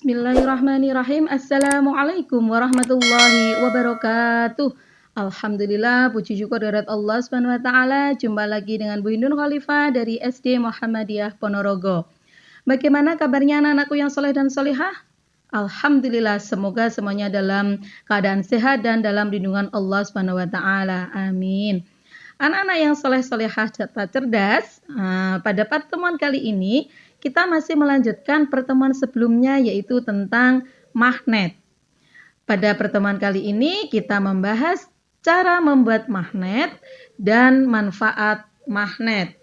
Bismillahirrahmanirrahim. Assalamualaikum warahmatullahi wabarakatuh. Alhamdulillah, puji syukur kehadirat Allah Subhanahu wa taala. Jumpa lagi dengan Bu Hindun Khalifah dari SD Muhammadiyah Ponorogo. Bagaimana kabarnya anak-anakku yang soleh dan solihah? Alhamdulillah, semoga semuanya dalam keadaan sehat dan dalam lindungan Allah Subhanahu wa taala. Amin. Anak-anak yang soleh-solehah serta cerdas, pada pertemuan kali ini kita masih melanjutkan pertemuan sebelumnya, yaitu tentang magnet. Pada pertemuan kali ini kita membahas cara membuat magnet dan manfaat magnet.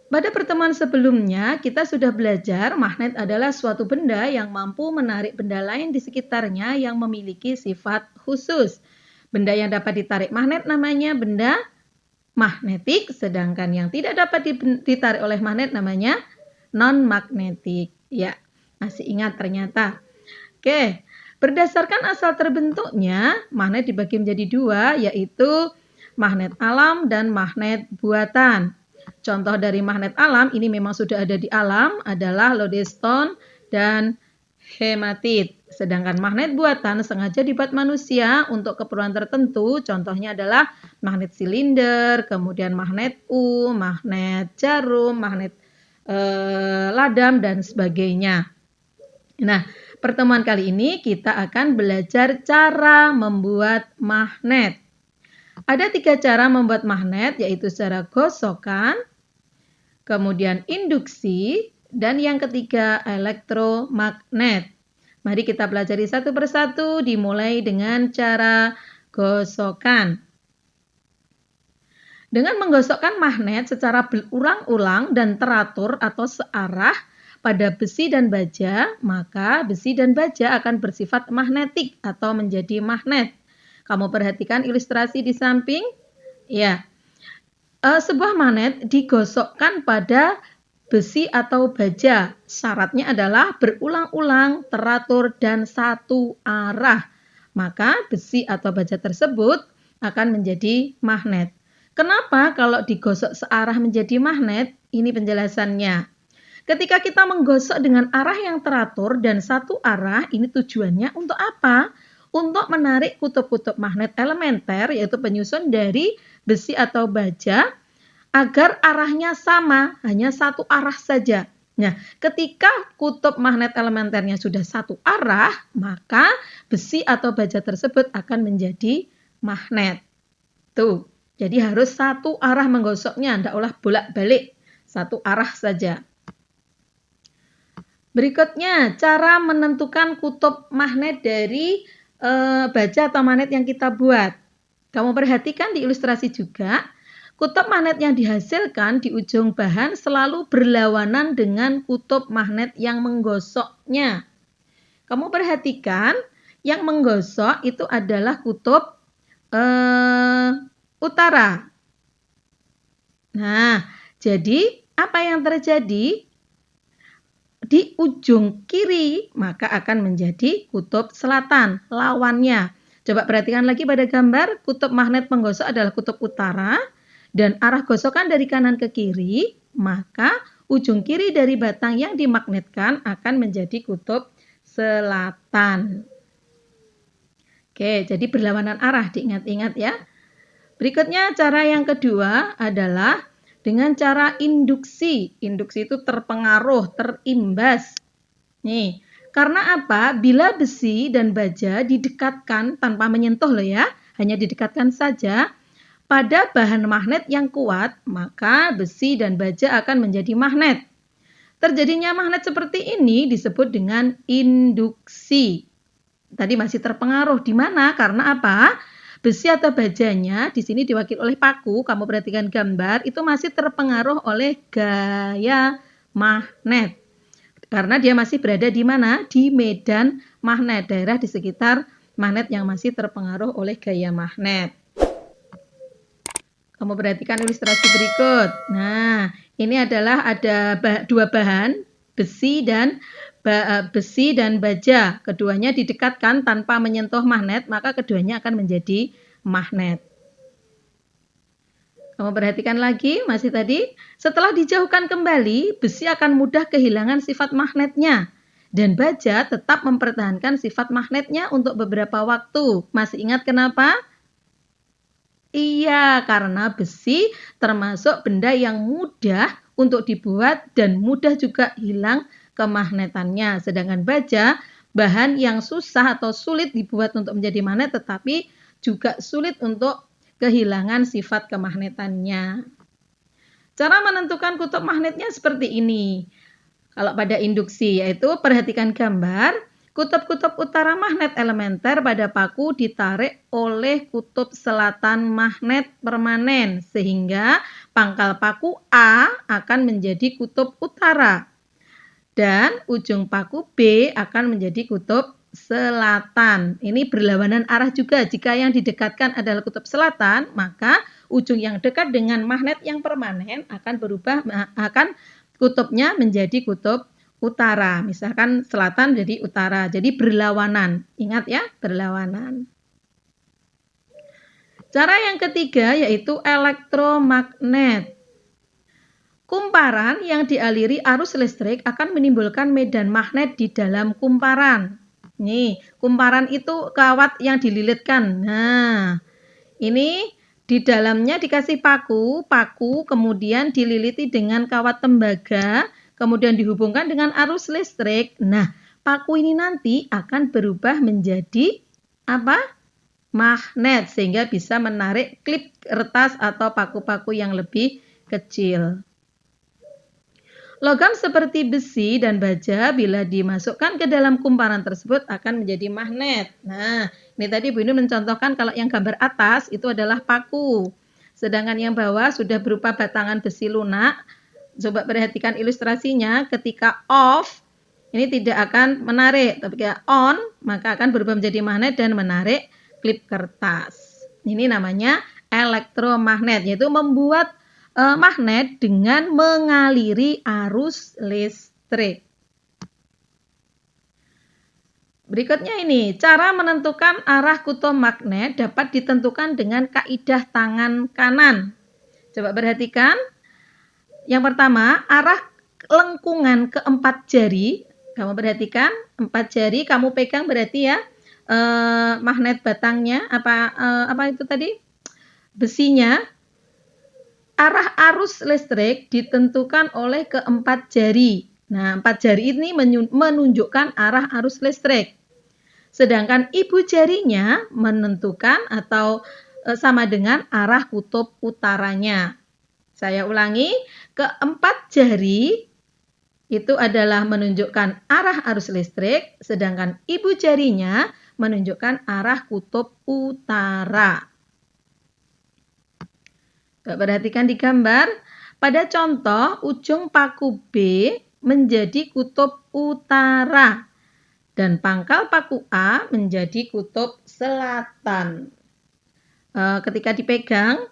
Pada pertemuan sebelumnya kita sudah belajar magnet adalah suatu benda yang mampu menarik benda lain di sekitarnya yang memiliki sifat khusus. Benda yang dapat ditarik magnet namanya benda magnetik, sedangkan yang tidak dapat ditarik oleh magnet namanya non-magnetik. Ya, masih ingat ternyata. Oke, berdasarkan asal terbentuknya, magnet dibagi menjadi dua, yaitu magnet alam dan magnet buatan. Contoh dari magnet alam, ini memang sudah ada di alam, adalah lodestone dan hematit. Sedangkan magnet buatan sengaja dibuat manusia untuk keperluan tertentu. Contohnya adalah magnet silinder, kemudian magnet magnet jarum, magnet ladam, dan sebagainya. Nah, pertemuan kali ini kita akan belajar cara membuat magnet. Ada 3 cara membuat magnet, yaitu secara gosokan, kemudian induksi, dan yang ketiga elektromagnet. Mari kita pelajari satu persatu, dimulai dengan cara gosokan. Dengan menggosokkan magnet secara berulang-ulang dan teratur atau searah pada besi dan baja, maka besi dan baja akan bersifat magnetik atau menjadi magnet. Kamu perhatikan ilustrasi di samping? Ya. Sebuah magnet digosokkan pada besi atau baja. Syaratnya adalah berulang-ulang, teratur, dan satu arah. Maka besi atau baja tersebut akan menjadi magnet. Kenapa kalau digosok searah menjadi magnet? Ini penjelasannya. Ketika kita menggosok dengan arah yang teratur dan satu arah, ini tujuannya untuk apa? Untuk menarik kutub-kutub magnet elementer, yaitu penyusun dari besi atau baja, agar arahnya sama, hanya satu arah saja. Nah, ketika kutub magnet elementernya sudah satu arah, maka besi atau baja tersebut akan menjadi magnet. Tuh, jadi harus satu arah menggosoknya, tidak ulah bolak-balik, satu arah saja. Berikutnya, cara menentukan kutub magnet dari baja atau magnet yang kita buat. Kamu perhatikan di ilustrasi juga, kutub magnet yang dihasilkan di ujung bahan selalu berlawanan dengan kutub magnet yang menggosoknya. Kamu perhatikan, yang menggosok itu adalah kutub utara. Nah, jadi apa yang terjadi? Di ujung kiri, maka akan menjadi kutub selatan, lawannya. Coba perhatikan lagi pada gambar, kutub magnet penggosok adalah kutub utara, dan arah gosokan dari kanan ke kiri, maka ujung kiri dari batang yang dimagnetkan akan menjadi kutub selatan. Oke, jadi berlawanan arah, diingat-ingat ya. Berikutnya cara yang kedua adalah dengan cara induksi. Induksi itu terpengaruh, terimbas. Nih, karena apa? Bila besi dan baja didekatkan tanpa menyentuh loh ya, hanya didekatkan saja, pada bahan magnet yang kuat, maka besi dan baja akan menjadi magnet. Terjadinya magnet seperti ini disebut dengan induksi. Tadi masih terpengaruh. Di mana? Karena apa? Besi atau bajanya di sini diwakili oleh paku. Kamu perhatikan gambar, itu masih terpengaruh oleh gaya magnet. Karena dia masih berada di mana? Di medan magnet, daerah di sekitar magnet yang masih terpengaruh oleh gaya magnet. Kamu perhatikan ilustrasi berikut. Nah, ini adalah ada dua bahan, besi dan baja. Keduanya didekatkan tanpa menyentuh magnet, maka keduanya akan menjadi magnet. Kamu perhatikan lagi, masih tadi, setelah dijauhkan kembali, besi akan mudah kehilangan sifat magnetnya. Dan baja tetap mempertahankan sifat magnetnya untuk beberapa waktu. Masih ingat kenapa? Iya, karena besi termasuk benda yang mudah untuk dibuat dan mudah juga hilang kemagnetannya. Sedangkan baja, bahan yang susah atau sulit dibuat untuk menjadi magnet tetapi juga sulit untuk kehilangan sifat kemagnetannya. Cara menentukan kutub magnetnya seperti ini. Kalau pada induksi, yaitu perhatikan gambar, kutub-kutub utara magnet elementer pada paku ditarik oleh kutub selatan magnet permanen, sehingga pangkal paku A akan menjadi kutub utara. Dan ujung paku B akan menjadi kutub selatan. Ini berlawanan arah juga. Jika yang didekatkan adalah kutub selatan, maka ujung yang dekat dengan magnet yang permanen akan berubah, akan kutubnya menjadi kutub utara. Misalkan selatan jadi utara. Jadi berlawanan. Ingat ya, berlawanan. Cara yang ketiga yaitu elektromagnet. Kumparan yang dialiri arus listrik akan menimbulkan medan magnet di dalam kumparan. Nih, kumparan itu kawat yang dililitkan. Nah, ini di dalamnya dikasih paku kemudian dililiti dengan kawat tembaga, kemudian dihubungkan dengan arus listrik. Nah, paku ini nanti akan berubah menjadi apa? Magnet, sehingga bisa menarik klip kertas atau paku-paku yang lebih kecil. Logam seperti besi dan baja bila dimasukkan ke dalam kumparan tersebut akan menjadi magnet. Nah, ini tadi Bu Inu mencontohkan kalau yang gambar atas itu adalah paku. Sedangkan yang bawah sudah berupa batangan besi lunak. Coba perhatikan ilustrasinya, ketika off ini tidak akan menarik, tapi ketika on maka akan berubah menjadi magnet dan menarik klip kertas. Ini namanya elektromagnet, yaitu membuat magnet dengan mengaliri arus listrik. Berikutnya ini, cara menentukan arah kutub magnet dapat ditentukan dengan kaidah tangan kanan. Coba perhatikan. Yang pertama, arah lengkungan keempat jari. Kamu perhatikan, 4 jari kamu pegang berarti ya magnet batangnya, apa itu tadi? Besinya. Arah arus listrik ditentukan oleh keempat jari. Nah, 4 jari ini menunjukkan arah arus listrik. Sedangkan ibu jarinya menentukan atau sama dengan arah kutub utaranya. Saya ulangi, keempat jari itu adalah menunjukkan arah arus listrik, sedangkan ibu jarinya menunjukkan arah kutub utara. Perhatikan di gambar, pada contoh ujung paku B menjadi kutub utara dan pangkal paku A menjadi kutub selatan. Ketika dipegang,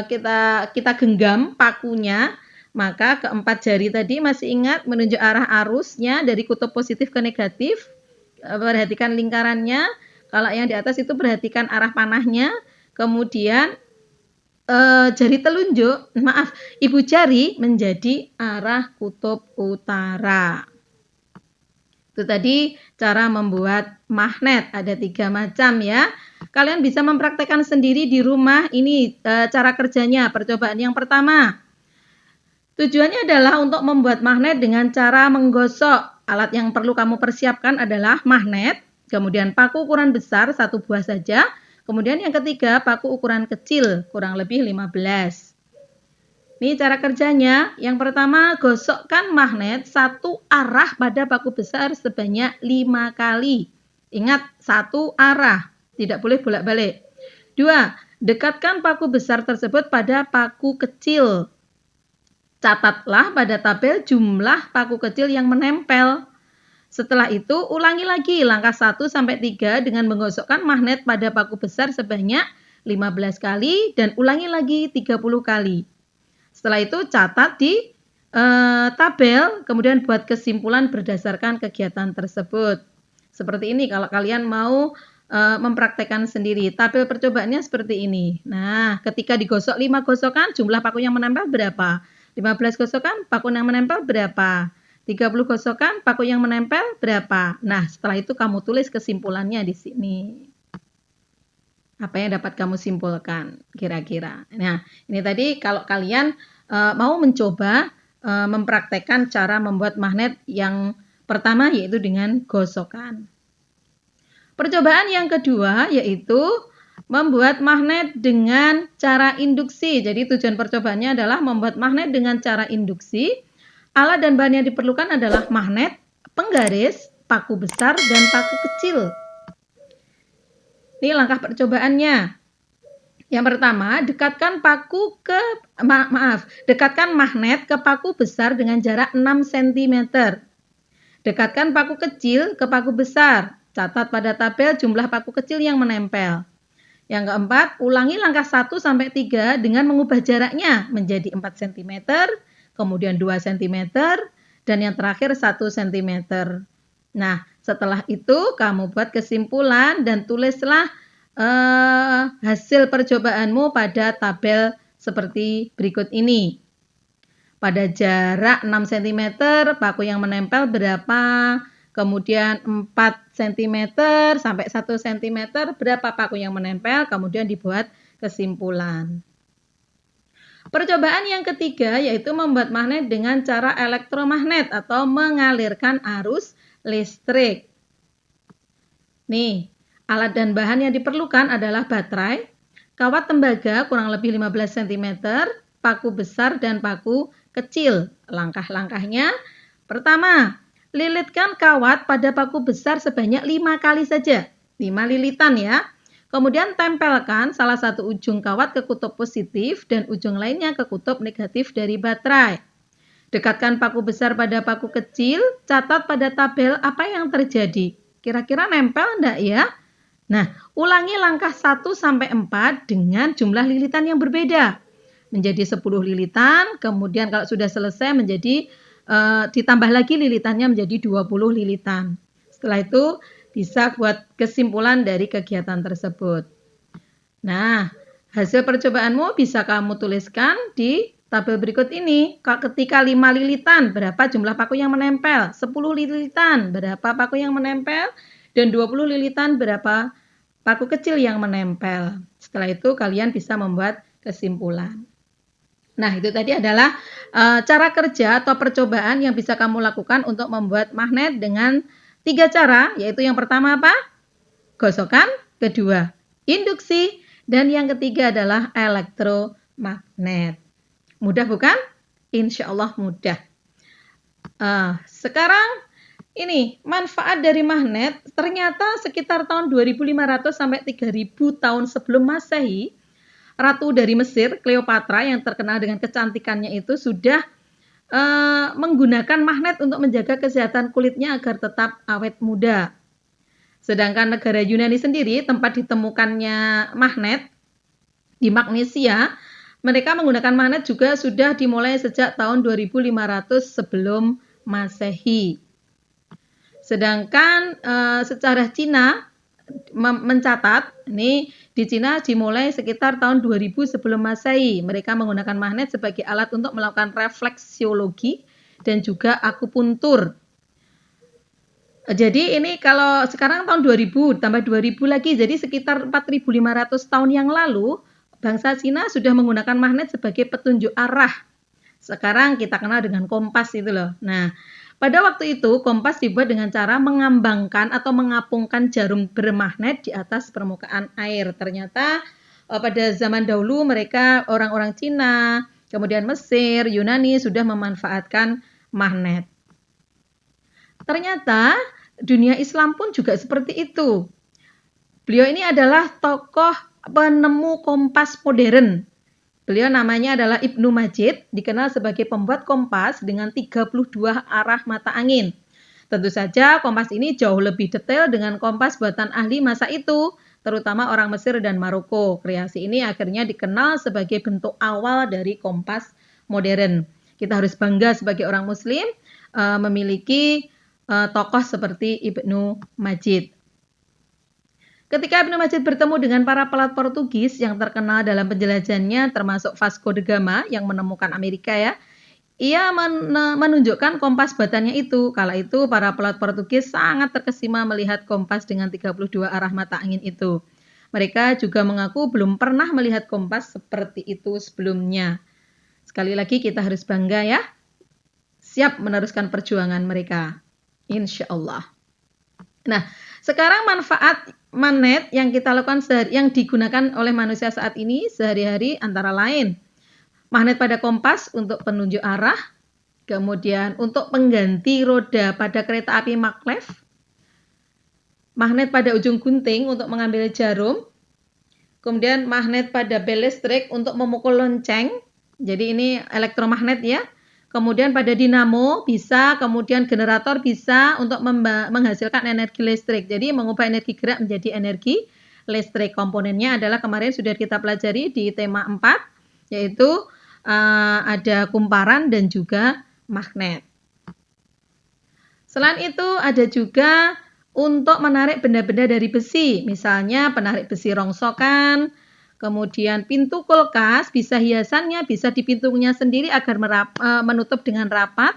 kita genggam pakunya, maka keempat jari tadi masih ingat menunjuk arah arusnya dari kutub positif ke negatif. Perhatikan lingkarannya, kalau yang di atas itu perhatikan arah panahnya, kemudian jari telunjuk, ibu jari menjadi arah kutub utara. Itu tadi cara membuat magnet, ada 3 macam ya. Kalian bisa mempraktekkan sendiri di rumah. Ini cara kerjanya, percobaan yang pertama. Tujuannya adalah untuk membuat magnet dengan cara menggosok. Alat yang perlu kamu persiapkan adalah magnet, kemudian paku ukuran besar 1 buah saja. Kemudian yang ketiga, paku ukuran kecil, kurang lebih 15. Ini cara kerjanya. Yang pertama, gosokkan magnet satu arah pada paku besar sebanyak 5 kali. Ingat, satu arah, tidak boleh bolak-balik. 2. Dekatkan paku besar tersebut pada paku kecil. Catatlah pada tabel jumlah paku kecil yang menempel. Setelah itu, ulangi lagi langkah 1-3 dengan menggosokkan magnet pada paku besar sebanyak 15 kali dan ulangi lagi 30 kali. Setelah itu, catat di tabel, kemudian buat kesimpulan berdasarkan kegiatan tersebut. Seperti ini, kalau kalian mau mempraktekkan sendiri. Tabel percobaannya seperti ini. Nah, ketika digosok 5 gosokan, jumlah paku yang menempel berapa? 15 gosokan, paku yang menempel berapa? 30 gosokan, paku yang menempel berapa? Nah, setelah itu kamu tulis kesimpulannya di sini. Apa yang dapat kamu simpulkan kira-kira? Nah, ini tadi kalau kalian mau mencoba mempraktekkan cara membuat magnet yang pertama yaitu dengan gosokan. Percobaan yang kedua yaitu membuat magnet dengan cara induksi. Jadi tujuan percobaannya adalah membuat magnet dengan cara induksi. Alat dan bahan yang diperlukan adalah magnet, penggaris, paku besar, dan paku kecil. Ini langkah percobaannya. Yang pertama, dekatkan magnet ke paku besar dengan jarak 6 cm. Dekatkan paku kecil ke paku besar. Catat pada tabel jumlah paku kecil yang menempel. Yang keempat, ulangi langkah 1-3 dengan mengubah jaraknya menjadi 4 cm, kemudian 2 cm, dan yang terakhir 1 cm. Nah, setelah itu kamu buat kesimpulan dan tulislah hasil percobaanmu pada tabel seperti berikut ini. Pada jarak 6 cm, paku yang menempel berapa? Kemudian 4 cm sampai 1 cm, berapa paku yang menempel? Kemudian dibuat kesimpulan. Percobaan yang ketiga yaitu membuat magnet dengan cara elektromagnet atau mengalirkan arus listrik. Nih, alat dan bahan yang diperlukan adalah baterai, kawat tembaga kurang lebih 15 cm, paku besar dan paku kecil. Langkah-langkahnya, pertama, lilitkan kawat pada paku besar sebanyak 5 kali saja. 5 lilitan ya. Kemudian tempelkan salah satu ujung kawat ke kutub positif dan ujung lainnya ke kutub negatif dari baterai. Dekatkan paku besar pada paku kecil, catat pada tabel apa yang terjadi. Kira-kira nempel enggak ya? Nah, ulangi langkah 1-4 dengan jumlah lilitan yang berbeda. Menjadi 10 lilitan, kemudian kalau sudah selesai menjadi ditambah lagi lilitannya menjadi 20 lilitan. Setelah itu bisa buat kesimpulan dari kegiatan tersebut. Nah, hasil percobaanmu bisa kamu tuliskan di tabel berikut ini. Ketika 5 lilitan, berapa jumlah paku yang menempel? 10 lilitan, berapa paku yang menempel? Dan 20 lilitan, berapa paku kecil yang menempel? Setelah itu kalian bisa membuat kesimpulan. Nah, itu tadi adalah cara kerja atau percobaan yang bisa kamu lakukan untuk membuat magnet dengan 3 cara, yaitu yang pertama apa? Gosokan, kedua induksi, dan yang ketiga adalah elektromagnet. Mudah bukan? Insya Allah mudah. Sekarang ini manfaat dari magnet ternyata sekitar tahun 2500 sampai 3000 tahun sebelum Masehi, Ratu dari Mesir, Cleopatra yang terkenal dengan kecantikannya itu sudah menggunakan magnet untuk menjaga kesehatan kulitnya agar tetap awet muda. Sedangkan negara Yunani sendiri, tempat ditemukannya magnet di Magnesia, mereka menggunakan magnet juga sudah dimulai sejak tahun 2500 sebelum Masehi. Sedangkan sejarah Cina mencatat, ini di Cina dimulai sekitar tahun 2000 sebelum Masehi. Mereka menggunakan magnet sebagai alat untuk melakukan refleksiologi dan juga akupuntur. Jadi ini kalau sekarang tahun 2000 tambah 2000 lagi, jadi sekitar 4500 tahun yang lalu bangsa Cina sudah menggunakan magnet sebagai petunjuk arah. Sekarang kita kenal dengan kompas itu loh. Nah, pada waktu itu kompas dibuat dengan cara mengambangkan atau mengapungkan jarum bermagnet di atas permukaan air. Ternyata pada zaman dahulu mereka orang-orang Cina, kemudian Mesir, Yunani sudah memanfaatkan magnet. Ternyata dunia Islam pun juga seperti itu. Beliau ini adalah tokoh penemu kompas modern. Beliau namanya adalah Ibnu Majid, dikenal sebagai pembuat kompas dengan 32 arah mata angin. Tentu saja kompas ini jauh lebih detail dengan kompas buatan ahli masa itu, terutama orang Mesir dan Maroko. Kreasi ini akhirnya dikenal sebagai bentuk awal dari kompas modern. Kita harus bangga sebagai orang Muslim memiliki tokoh seperti Ibnu Majid. Ketika Ibnu Majid bertemu dengan para pelaut Portugis yang terkenal dalam penjelajahannya, termasuk Vasco da Gama yang menemukan Amerika ya, ia menunjukkan kompas buatannya itu. Kala itu para pelaut Portugis sangat terkesima melihat kompas dengan 32 arah mata angin itu. Mereka juga mengaku belum pernah melihat kompas seperti itu sebelumnya. Sekali lagi kita harus bangga ya, siap meneruskan perjuangan mereka. Insya Allah. Nah, sekarang manfaat magnet yang kita lakukan yang digunakan oleh manusia saat ini sehari-hari antara lain magnet pada kompas untuk penunjuk arah, kemudian untuk pengganti roda pada kereta api maglev, magnet pada ujung gunting untuk mengambil jarum, kemudian magnet pada bel listrik untuk memukul lonceng, jadi ini elektromagnet ya. Kemudian pada dinamo bisa, kemudian generator bisa untuk menghasilkan energi listrik. Jadi mengubah energi gerak menjadi energi listrik. Komponennya adalah kemarin sudah kita pelajari di tema 4, yaitu ada kumparan dan juga magnet. Selain itu ada juga untuk menarik benda-benda dari besi. Misalnya penarik besi rongsokan, kemudian pintu kulkas, bisa hiasannya, bisa di pintunya sendiri agar menutup dengan rapat.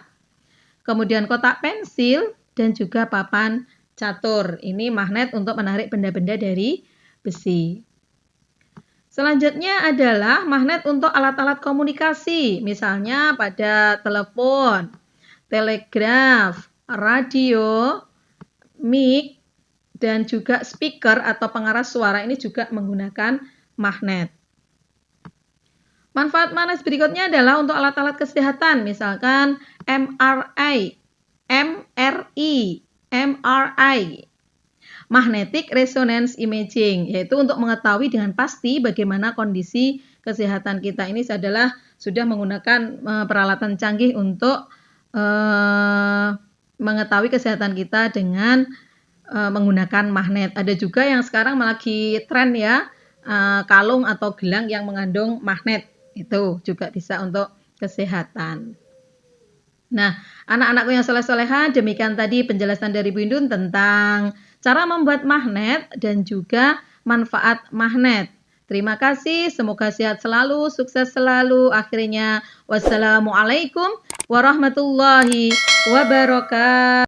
Kemudian kotak pensil dan juga papan catur. Ini magnet untuk menarik benda-benda dari besi. Selanjutnya adalah magnet untuk alat-alat komunikasi. Misalnya pada telepon, telegraf, radio, mic, dan juga speaker atau pengeras suara ini juga menggunakan magnet. Manfaat magnet berikutnya adalah untuk alat-alat kesehatan, misalkan MRI, Magnetic Resonance Imaging, yaitu untuk mengetahui dengan pasti bagaimana kondisi kesehatan kita. Ini adalah sudah menggunakan peralatan canggih untuk mengetahui kesehatan kita dengan menggunakan magnet. Ada juga yang sekarang lagi tren ya, kalung atau gelang yang mengandung magnet. Itu juga bisa untuk kesehatan. Nah, anak-anakku yang soleh-soleha, demikian tadi penjelasan dari Bu Indun tentang cara membuat magnet dan juga manfaat magnet. Terima kasih, semoga sehat selalu, sukses selalu. Akhirnya, wassalamualaikum warahmatullahi wabarakatuh.